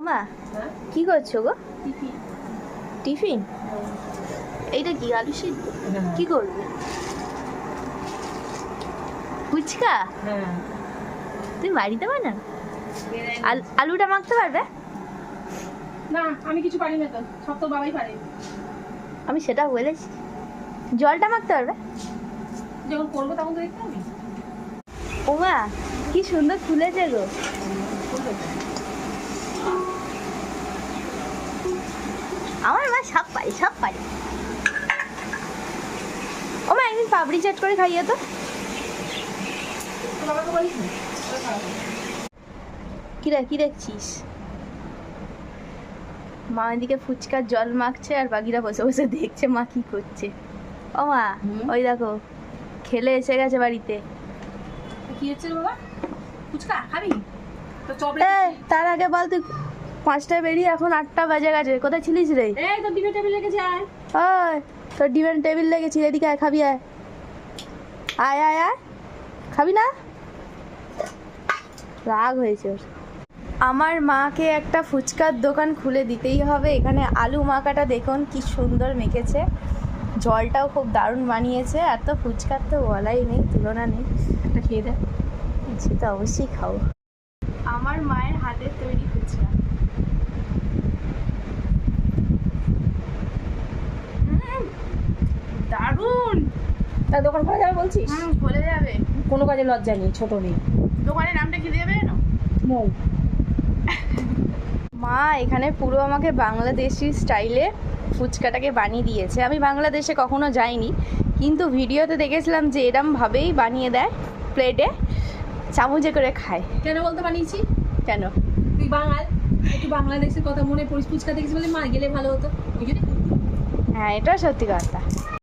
মা কি করছো গো? টিফিন? এইটা কি আলু সিদ্ধ? কি করবে? ফুচকা? তুমি বাড়িতে বানাও? আলুটা মাখতে পারবে? না, আমি কিছু পারি না, তো সব তো বাবাই পারে। আমি সেটা বলেছি। জলটা মাখতে পারবে? যখন করবো তখন তো দেখতে হবে। ও মা কি সুন্দর ফুলেছে গো। আমার মা সব পারে, সব পারে। ও মা একদিন পাপড়ি চাট করে খাইয়ে তো। বাবাকে বলিস না। কি দেখছিস? মা এদিকে ফুচকার জল মাখছে আর বাকিরা বসে বসে দেখছে মা কি করছে। ও মা ওই দেখো খেলে এসে গেছে বাড়িতে। কি হচ্ছে রে বাবা? ফুচকা খাবি? তো চপ তার আগে বল তুই 5টায় বেরিয়ে এখন 8টা বাজে গেছে, কোথায় ছিলিস রে? এই তো ডিমের টেবিল লেগে যায়। ওই তোর ডিমের টেবিল লেগেছি, এদিকে আয়, খাবি আয়। আয় আয় আয়, খাবি না? রাগ হয়েছে ওর। আমার মাকে একটা ফুচকার দোকান খুলে দিতেই হবে। এখানে আলু মাখাটা দেখুন কি সুন্দর মেখেছে, জলটাও খুব দারুণ বানিয়েছে। আর তো ফুচকার তো বলাই নেই, তুলনা নেই। একটা খেয়ে দে। সেটা অবশ্যই খাও। আমার মায়ের হাতের তৈরি ফুচকা দারুণ। তা দোকান খোলা যাবে বলছিস? খুলে যাবে। কোনো কাজে লজ্জা নেই, ছোট নেই। দোকানের নামটা কি দেবে না? মৌ। মা এখানে পুরো আমাকে বাংলাদেশি স্টাইলে ফুচকাটাকে বানিয়ে দিয়েছে। আমি বাংলাদেশে কখনো যাইনি, কিন্তু ভিডিওতে দেখেছিলাম যে এরমভাবেই বানিয়ে দেয়, প্লেটে চামচে করে খায়। কেন বলতে বানিয়েছি? কেন? তুই বাঙাল, একটু বাংলাদেশের কথা মনে পড়িস, ফুচকা দেখেছি বলে মা গেলে ভালো হতো, ওই জন্য। হ্যাঁ, এটা সত্যি কথা।